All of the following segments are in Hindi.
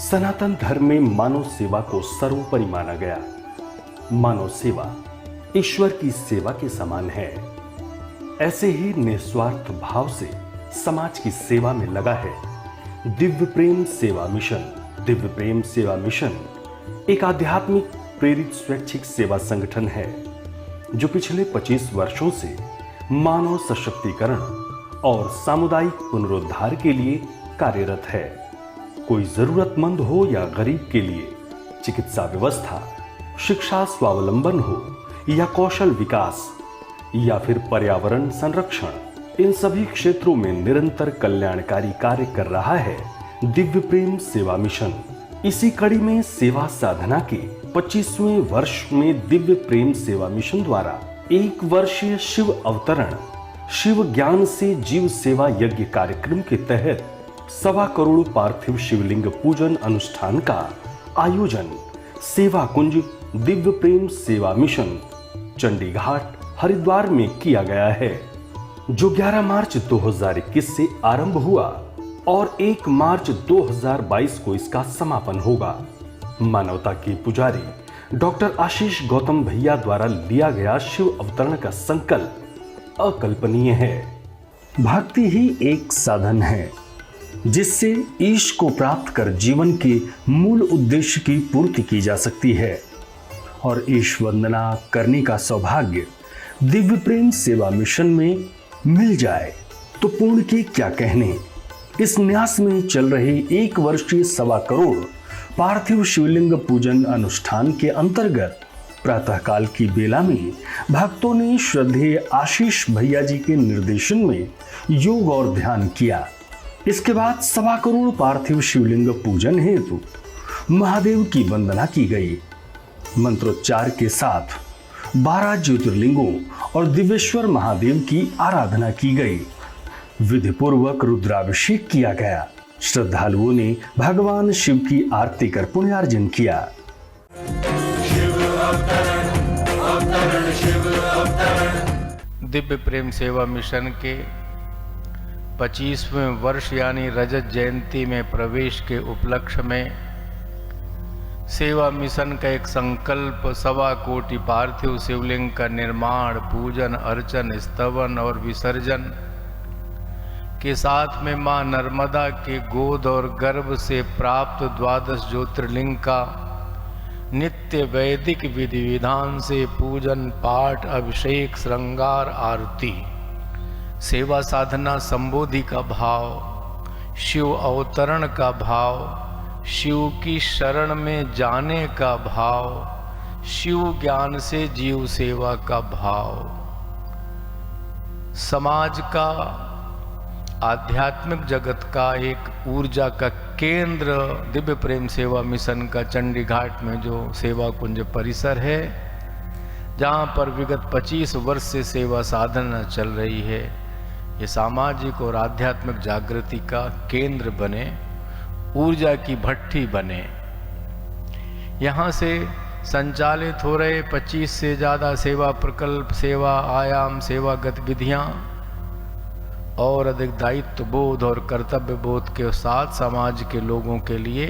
सनातन धर्म में मानव सेवा को सर्वोपरि माना गया। मानव सेवा ईश्वर की सेवा के समान है। ऐसे ही निस्वार्थ भाव से समाज की सेवा में लगा है दिव्य प्रेम सेवा मिशन। दिव्य प्रेम सेवा मिशन एक आध्यात्मिक प्रेरित स्वैच्छिक सेवा संगठन है जो पिछले 25 वर्षों से मानव सशक्तिकरण और सामुदायिक पुनरुद्धार के लिए कार्यरत है। कोई जरूरतमंद हो या गरीब के लिए चिकित्सा व्यवस्था, शिक्षा स्वावलंबन हो या कौशल विकास या फिर पर्यावरण संरक्षण, इन सभी क्षेत्रों में निरंतर कल्याणकारी कार्य कर रहा है दिव्य प्रेम सेवा मिशन। इसी कड़ी में सेवा साधना के 25वें वर्ष में दिव्य प्रेम सेवा मिशन द्वारा 1 वर्षीय शिव अवतरण शिव ज्ञान से जीव सेवा यज्ञ कार्यक्रम के तहत 1.25 करोड़ पार्थिव शिवलिंग पूजन अनुष्ठान का आयोजन सेवा कुंज दिव्य प्रेम सेवा मिशन चंडीघाट हरिद्वार में किया गया है, जो 11 मार्च 2021 से आरंभ हुआ और 1 मार्च 2022 को इसका समापन होगा। मानवता के पुजारी डॉक्टर आशीष गौतम भैया द्वारा लिया गया शिव अवतरण का संकल्प अकल्पनीय है। भक्ति ही एक साधन है जिससे ईश को प्राप्त कर जीवन के मूल उद्देश्य की पूर्ति की जा सकती है, और ईश वंदना करने का सौभाग्य दिव्य प्रेम सेवा मिशन में मिल जाए तो पूर्ण के क्या कहने। इस न्यास में चल रहे 1 वर्षीय 1.25 करोड़ पार्थिव शिवलिंग पूजन अनुष्ठान के अंतर्गत प्रातःकाल की बेला में भक्तों ने श्रद्धेय आशीष भैया जी के निर्देशन में योग और ध्यान किया। इसके बाद 1.25 करोड़ पार्थिव शिवलिंग पूजन हेतु महादेव की वंदना की गई। मंत्रोच्चार के साथ 12 ज्योतिर्लिंगों और दिव्येश्वर महादेव की आराधना की गई। विधि पूर्वक रुद्राभिषेक किया गया। श्रद्धालुओं ने भगवान शिव की आरती कर पुण्यार्जन किया। दिव्य प्रेम सेवा मिशन के 25वें वर्ष यानी रजत जयंती में प्रवेश के उपलक्ष्य में सेवा मिशन का एक संकल्प 1.25 कोटि पार्थिव शिवलिंग का निर्माण, पूजन, अर्चन, स्तवन और विसर्जन के साथ में मां नर्मदा के गोद और गर्भ से प्राप्त 12 ज्योतिर्लिंग का नित्य वैदिक विधि विधान से पूजन, पाठ, अभिषेक, श्रृंगार, आरती, सेवा साधना, संबोधि का भाव, शिव अवतरण का भाव, शिव की शरण में जाने का भाव, शिव ज्ञान से जीव सेवा का भाव, समाज का, आध्यात्मिक जगत का एक ऊर्जा का केंद्र दिव्य प्रेम सेवा मिशन का चंडीघाट में जो सेवा कुंज परिसर है, जहाँ पर विगत 25 वर्ष से सेवा साधना चल रही है, ये सामाजिक और आध्यात्मिक जागृति का केंद्र बने, ऊर्जा की भट्ठी बने। यहाँ से संचालित हो रहे 25 से ज़्यादा सेवा प्रकल्प, सेवा आयाम, सेवा गतिविधियाँ और अधिक दायित्व बोध और कर्तव्य बोध के साथ समाज के लोगों के लिए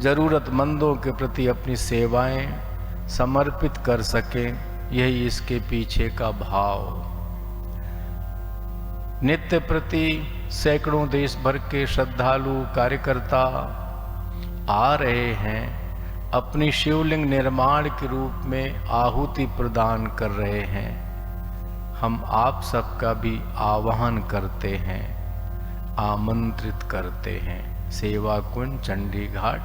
ज़रूरतमंदों के प्रति अपनी सेवाएं समर्पित कर सकें, यही इसके पीछे का भाव। नित्य प्रति सैकड़ों देश भर के श्रद्धालु कार्यकर्ता आ रहे हैं, अपनी शिवलिंग निर्माण के रूप में आहुति प्रदान कर रहे हैं। हम आप सबका भी आह्वान करते हैं, आमंत्रित करते हैं। सेवा कुंज चंडीघाट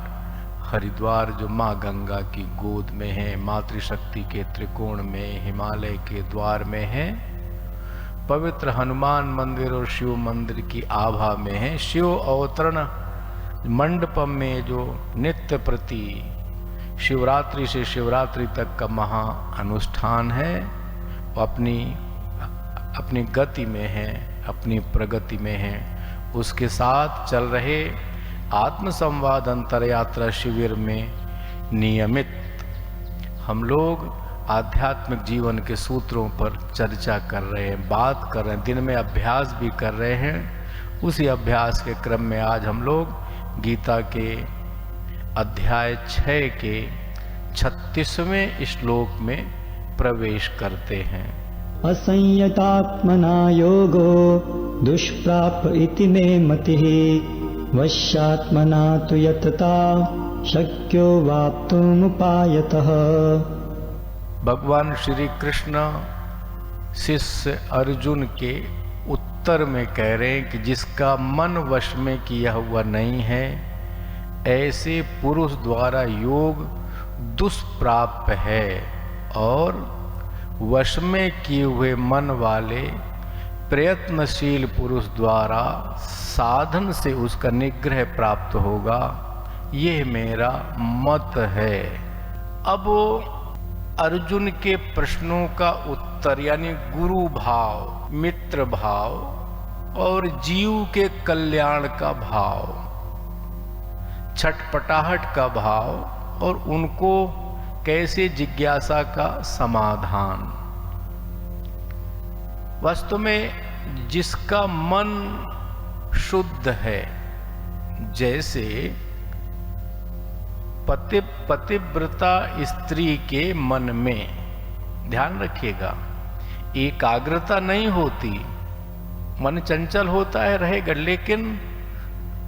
हरिद्वार जो माँ गंगा की गोद में है, मातृशक्ति के त्रिकोण में, हिमालय के द्वार में है, पवित्र हनुमान मंदिर और शिव मंदिर की आभा में है। शिव अवतरण मंडपम में जो नित्य प्रति शिवरात्रि से शिवरात्रि तक का महा अनुष्ठान है, वो अपनी गति में है, अपनी प्रगति में है। उसके साथ चल रहे आत्म संवाद अंतर यात्रा शिविर में नियमित हम लोग आध्यात्मिक जीवन के सूत्रों पर चर्चा कर रहे हैं, बात कर रहे हैं, दिन में अभ्यास भी कर रहे हैं। उसी अभ्यास के क्रम में आज हम लोग गीता के अध्याय 6 के 36वें श्लोक में प्रवेश करते हैं। असंयतात्मना योगो दुष्प्राप इति मे मतिः वश्यात्मना तु यतता शक्यो वाप्तुमुपायतः। भगवान श्री कृष्ण शिष्य अर्जुन के उत्तर में कह रहे हैं कि जिसका मन वश में किया हुआ नहीं है, ऐसे पुरुष द्वारा योग दुष्प्राप्य है और वश में किए हुए मन वाले प्रयत्नशील पुरुष द्वारा साधन से उसका निग्रह प्राप्त होगा। यह मेरा मत है। अब अर्जुन के प्रश्नों का उत्तर यानी गुरु भाव, मित्र भाव और जीव के कल्याण का भाव, छटपटाहट का भाव और उनको कैसे जिज्ञासा का समाधान। वास्तव में जिसका मन शुद्ध है, जैसे पतिव्रता स्त्री के मन में, ध्यान रखिएगा, एकाग्रता नहीं होती, मन चंचल होता है, रहेगा, लेकिन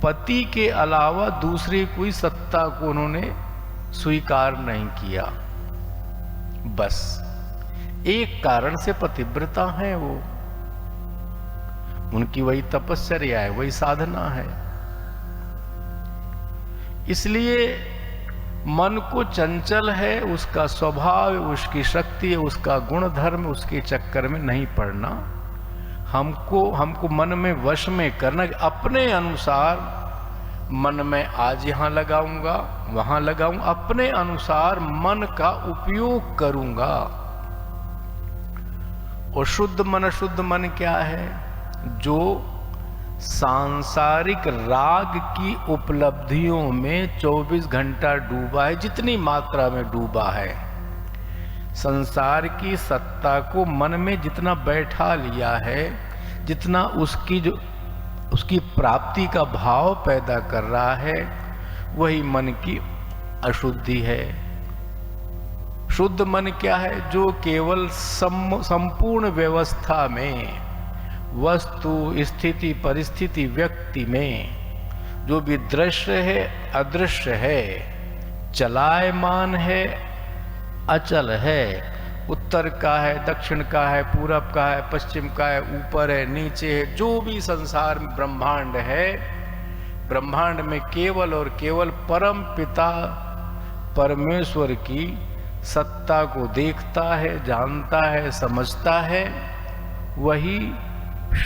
पति के अलावा दूसरी कोई सत्ता को उन्होंने स्वीकार नहीं किया। बस एक कारण से पतिव्रता है, वो उनकी वही तपस्या है, वही साधना है। इसलिए मन को चंचल है, उसका स्वभाव, उसकी शक्ति है, उसका गुण धर्म, उसके चक्कर में नहीं पड़ना। हमको मन में वश में करना, अपने अनुसार मन में आज यहाँ लगाऊंगा, वहां लगाऊंगा, अपने अनुसार मन का उपयोग करूंगा। और शुद्ध मन क्या है? जो सांसारिक राग की उपलब्धियों में 24 घंटा डूबा है, जितनी मात्रा में डूबा है, संसार की सत्ता को मन में जितना बैठा लिया है, जितना उसकी प्राप्ति का भाव पैदा कर रहा है, वही मन की अशुद्धि है। शुद्ध मन क्या है? जो केवल संपूर्ण व्यवस्था में, वस्तु, स्थिति, परिस्थिति, व्यक्ति में जो भी दृश्य है, अदृश्य है, चलायमान है, अचल है, उत्तर का है, दक्षिण का है, पूरब का है, पश्चिम का है, ऊपर है, नीचे है, जो भी संसार में ब्रह्मांड है, ब्रह्मांड में केवल और केवल परम पिता परमेश्वर की सत्ता को देखता है, जानता है, समझता है, वही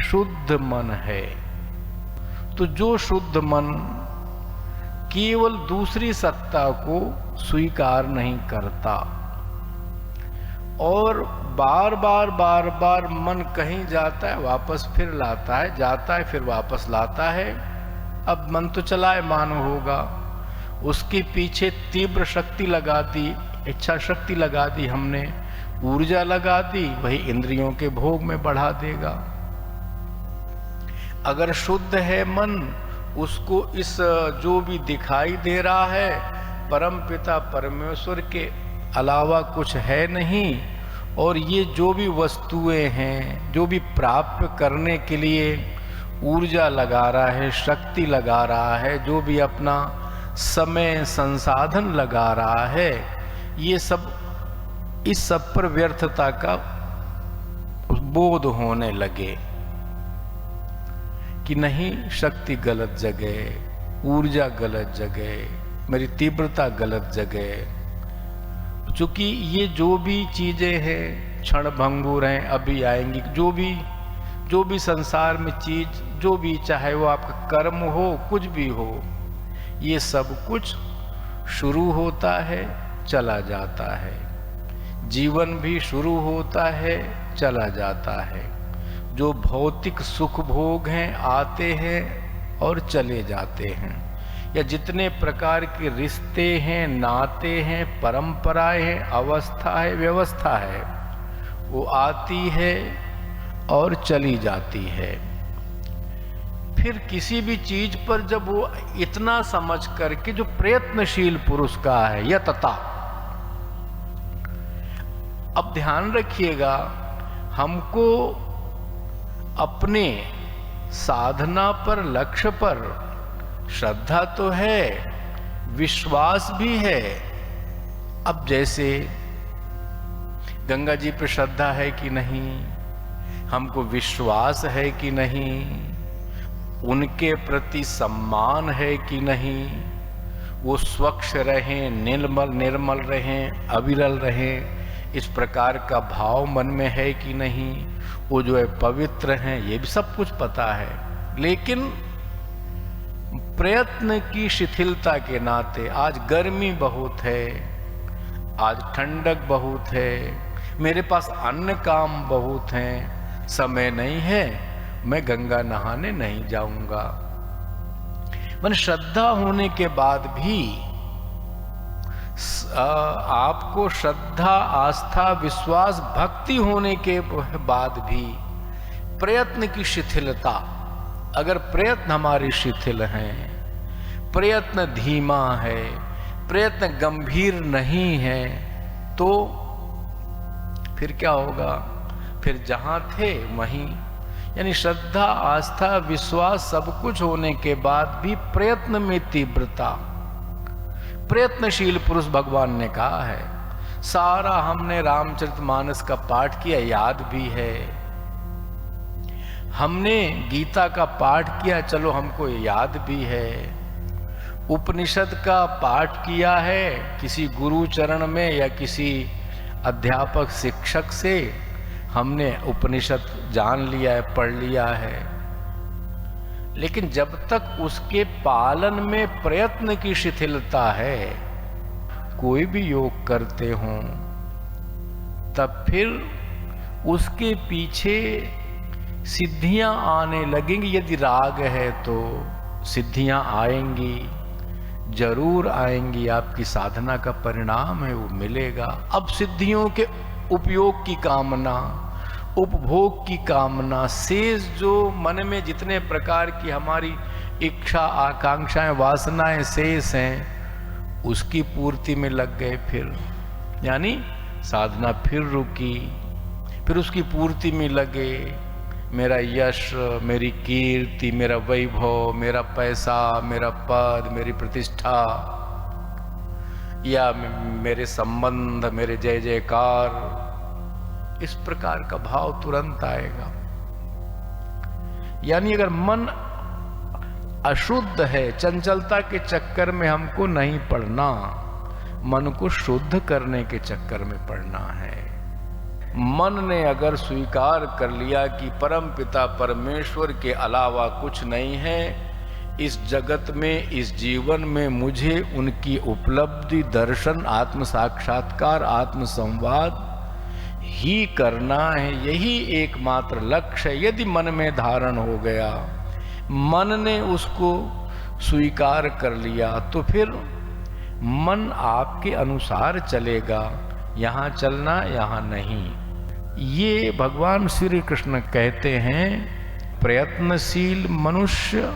शुद्ध मन है। तो जो शुद्ध मन केवल दूसरी सत्ता को स्वीकार नहीं करता और बार बार मन कहीं जाता है, वापस फिर लाता है, जाता है, फिर वापस लाता है। अब मन तो चलायमान होगा, उसके पीछे तीव्र शक्ति लगा दी, इच्छा शक्ति लगा दी, हमने ऊर्जा लगा दी, वही इंद्रियों के भोग में बढ़ा देगा। अगर शुद्ध है मन, उसको इस जो भी दिखाई दे रहा है परम पिता परमेश्वर के अलावा कुछ है नहीं, और ये जो भी वस्तुएं हैं, जो भी प्राप्त करने के लिए ऊर्जा लगा रहा है, शक्ति लगा रहा है, जो भी अपना समय संसाधन लगा रहा है, ये सब, इस सब पर व्यर्थता का बोध होने लगे कि नहीं, शक्ति गलत जगह, ऊर्जा गलत जगह, मेरी तीव्रता गलत जगह। चूंकि ये जो भी चीजें हैं क्षण भंगुर हैं, अभी आएंगी, जो भी संसार में चीज, जो भी, चाहे वो आपका कर्म हो, कुछ भी हो, ये सब कुछ शुरू होता है, चला जाता है। जीवन भी शुरू होता है, चला जाता है। जो भौतिक सुख भोग हैं, आते हैं और चले जाते हैं, या जितने प्रकार के रिश्ते हैं, नाते हैं, परंपराएं हैं, अवस्था है, व्यवस्था है, वो आती है और चली जाती है। फिर किसी भी चीज पर जब वो इतना समझ करके, जो प्रयत्नशील पुरुष का है यतता। अब ध्यान रखिएगा, हमको अपने साधना पर, लक्ष्य पर श्रद्धा तो है, विश्वास भी है। अब जैसे गंगा जी पे श्रद्धा है कि नहीं, हमको विश्वास है कि नहीं, उनके प्रति सम्मान है कि नहीं, वो स्वच्छ रहें, निर्मल रहें, अविरल रहें, इस प्रकार का भाव मन में है कि नहीं, वो जो है पवित्र हैं, ये भी सब कुछ पता है। लेकिन प्रयत्न की शिथिलता के नाते, आज गर्मी बहुत है, आज ठंडक बहुत है, मेरे पास अन्य काम बहुत हैं, समय नहीं है, मैं गंगा नहाने नहीं जाऊंगा। मन श्रद्धा होने के बाद भी आपको श्रद्धा, आस्था, विश्वास, भक्ति होने के बाद भी प्रयत्न की शिथिलता, अगर प्रयत्न हमारे शिथिल हैं, प्रयत्न धीमा है, प्रयत्न गंभीर नहीं है, तो फिर क्या होगा? फिर जहां थे वहीं, यानी श्रद्धा, आस्था, विश्वास सब कुछ होने के बाद भी प्रयत्न में तीव्रता, प्रयत्नशील पुरुष भगवान ने कहा है। सारा हमने रामचरितमानस का पाठ किया, याद भी है, हमने गीता का पाठ किया, चलो हमको याद भी है, उपनिषद का पाठ किया है किसी गुरु चरण में या किसी अध्यापक शिक्षक से, हमने उपनिषद जान लिया है, पढ़ लिया है। लेकिन जब तक उसके पालन में प्रयत्न की शिथिलता है, कोई भी योग करते हों, तब फिर उसके पीछे सिद्धियां आने लगेंगी। यदि राग है तो सिद्धियां आएंगी, जरूर आएंगी, आपकी साधना का परिणाम है वो मिलेगा। अब सिद्धियों के उपयोग की कामना, उपभोग की कामना, शेष जो मन में जितने प्रकार की हमारी इच्छा, आकांक्षाएं, वासनाएं शेष हैं, उसकी पूर्ति में लग गए। फिर यानी साधना फिर रुकी, फिर उसकी पूर्ति में लगे। मेरा यश, मेरी कीर्ति, मेरा वैभव, मेरा पैसा, मेरा पद, मेरी प्रतिष्ठा, या मेरे संबंध, मेरे जय जयकार, इस प्रकार का भाव तुरंत आएगा। यानी अगर मन अशुद्ध है, चंचलता के चक्कर में हमको नहीं पड़ना, मन को शुद्ध करने के चक्कर में पड़ना है। मन ने अगर स्वीकार कर लिया कि परम पिता परमेश्वर के अलावा कुछ नहीं है इस जगत में, इस जीवन में, मुझे उनकी उपलब्धि, दर्शन, आत्म साक्षात्कार, आत्म संवाद ही करना है, यही एकमात्र लक्ष्य है। यदि मन में धारण हो गया, मन ने उसको स्वीकार कर लिया, तो फिर मन आपके अनुसार चलेगा, यहाँ चलना, यहाँ नहीं। ये भगवान श्री कृष्ण कहते हैं, प्रयत्नशील मनुष्य,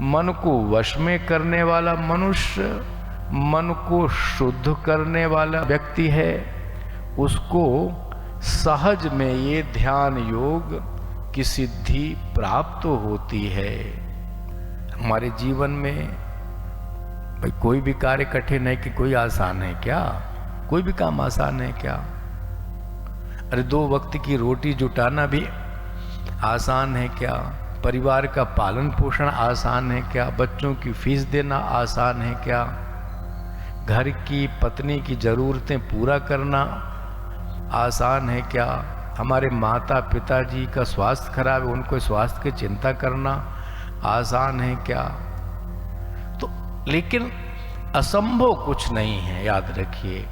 मन को वश में करने वाला मनुष्य, मन को शुद्ध करने वाला व्यक्ति है, उसको सहज में ये ध्यान योग की सिद्धि प्राप्त होती है। हमारे जीवन में भाई कोई भी कार्य कठिन है कि कोई आसान है क्या? कोई भी काम आसान है क्या? अरे 2 वक्त की रोटी जुटाना भी आसान है क्या? परिवार का पालन पोषण आसान है क्या? बच्चों की फीस देना आसान है क्या? घर की पत्नी की जरूरतें पूरा करना आसान है क्या? हमारे माता पिताजी का स्वास्थ्य खराब है, उनको स्वास्थ्य की चिंता करना आसान है क्या? तो लेकिन असंभव कुछ नहीं है, याद रखिए।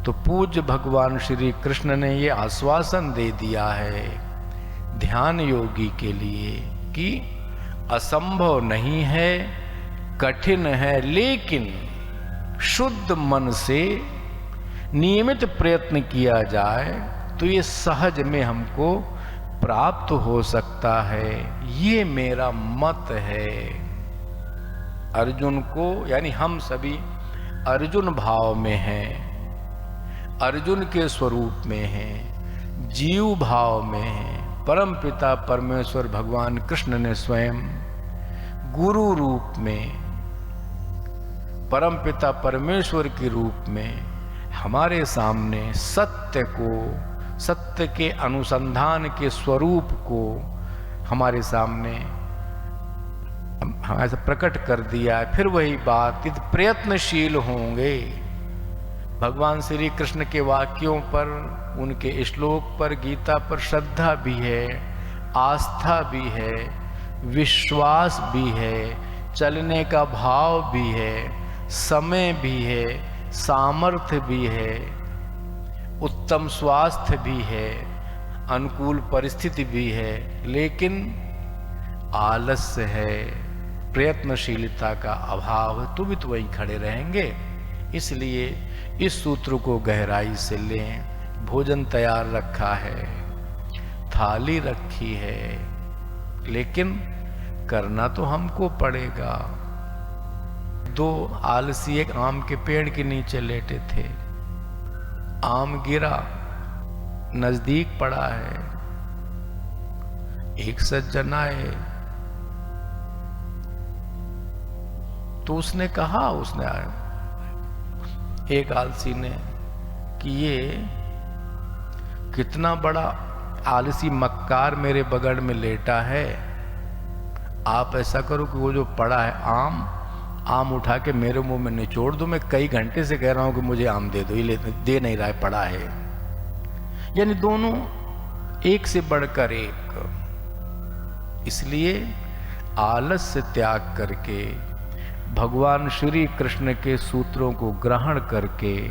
तो पूज्य भगवान श्री कृष्ण ने ये आश्वासन दे दिया है ध्यान योगी के लिए कि असंभव नहीं है, कठिन है, लेकिन शुद्ध मन से नियमित प्रयत्न किया जाए तो ये सहज में हमको प्राप्त हो सकता है, ये मेरा मत है। अर्जुन को, यानी हम सभी अर्जुन भाव में हैं, अर्जुन के स्वरूप में हैं, जीव भाव में हैं। परम पिता परमेश्वर भगवान कृष्ण ने स्वयं गुरु रूप में, परम पिता परमेश्वर के रूप में हमारे सामने सत्य को, सत्य के अनुसंधान के स्वरूप को हमारे सामने ऐसा प्रकट कर दिया है। फिर वही बात, यदि प्रयत्नशील होंगे, भगवान श्री कृष्ण के वाक्यों पर, उनके श्लोक पर, गीता पर श्रद्धा भी है, आस्था भी है, विश्वास भी है, चलने का भाव भी है, समय भी है, सामर्थ्य भी है, उत्तम स्वास्थ्य भी है, अनुकूल परिस्थिति भी है, लेकिन आलस्य है, प्रयत्नशीलता का अभाव है, तो भी तो वहीं खड़े रहेंगे। इसलिए इस सूत्र को गहराई से लें। भोजन तैयार रखा है, थाली रखी है, लेकिन करना तो हमको पड़ेगा। दो आलसी एक आम के पेड़ के नीचे लेटे थे, आम गिरा, नजदीक पड़ा है, एक सज्जन आए तो उसने कहा, उसने आया एक आलसी ने कि ये कितना बड़ा आलसी मक्कार मेरे बगल में लेटा है, आप ऐसा करो कि वो जो पड़ा है आम उठा के मेरे मुंह में निचोड़ दो, मैं कई घंटे से कह रहा हूं कि मुझे आम दे दो, ये दे नहीं रहा है, पड़ा है। यानी दोनों एक से बढ़कर एक। इसलिए आलस्य त्याग करके भगवान श्री कृष्ण के सूत्रों को ग्रहण करके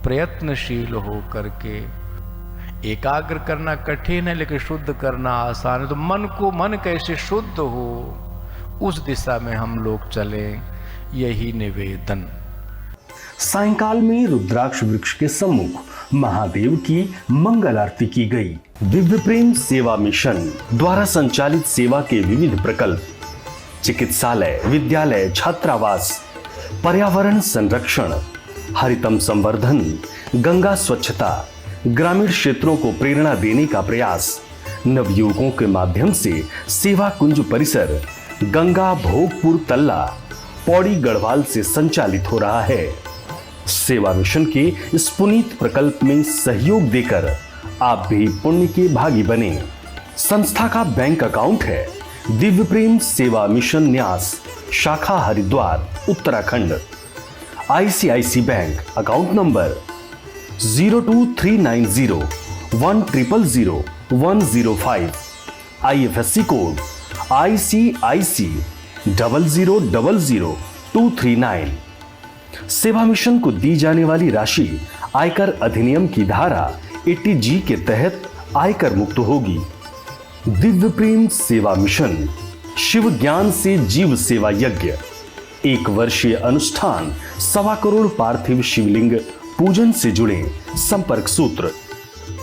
प्रयत्नशील हो करके, एकाग्र करना कठिन है लेकिन शुद्ध करना आसान है। तो मन कैसे शुद्ध हो, उस दिशा में हम लोग चलें, यही निवेदन। सायंकाल में रुद्राक्ष वृक्ष के सम्मुख महादेव की मंगल आरती की गई। दिव्य प्रेम सेवा मिशन द्वारा संचालित सेवा के विविध प्रकल्प, चिकित्सालय, विद्यालय, छात्रावास, पर्यावरण संरक्षण, हरितम संवर्धन, गंगा स्वच्छता, ग्रामीण क्षेत्रों को प्रेरणा देने का प्रयास, नवयुवकों के माध्यम से सेवा कुंज परिसर गंगा भोगपुर तल्ला पौड़ी गढ़वाल से संचालित हो रहा है। सेवा मिशन के इस पुनीत प्रकल्प में सहयोग देकर आप भी पुण्य के भागी बने। संस्था का बैंक अकाउंट है दिव्य प्रेम सेवा मिशन न्यास, शाखा Haridwar, Uttarakhand. ICICI bank account number 02390100105, IFSC code ICIC 0000239। सेवा मिशन को दी जाने वाली राशि आयकर अधिनियम की धारा 80G के तहत आयकर मुक्त होगी। दिव्य प्रेम सेवा मिशन शिव ज्ञान से जीव सेवा यज्ञ, 1 वर्षीय अनुष्ठान, 1.25 करोड़ पार्थिव शिवलिंग पूजन से जुड़े संपर्क सूत्र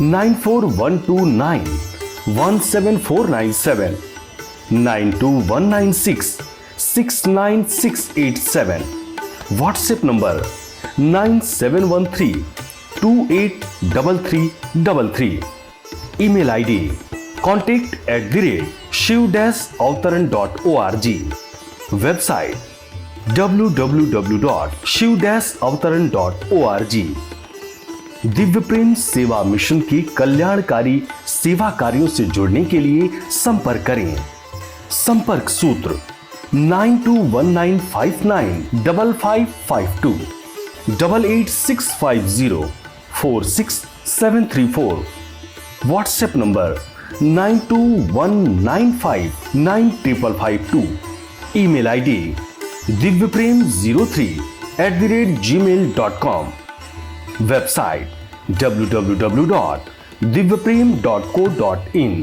9412917497, 9219669687, WhatsApp number 9713283333, email ID contact@shiv-avtaran.org, website www.shiv-avtaran.org। Divya प्रेम सेवा मिशन की कल्याणकारी सेवा कार्यों से जुड़ने के लिए संपर्क करें। संपर्क सूत्र 9219595552, 8865046734, WhatsApp number 9219595552, email ID divyprem03@gmail.com, website www.divyaprem.co.in।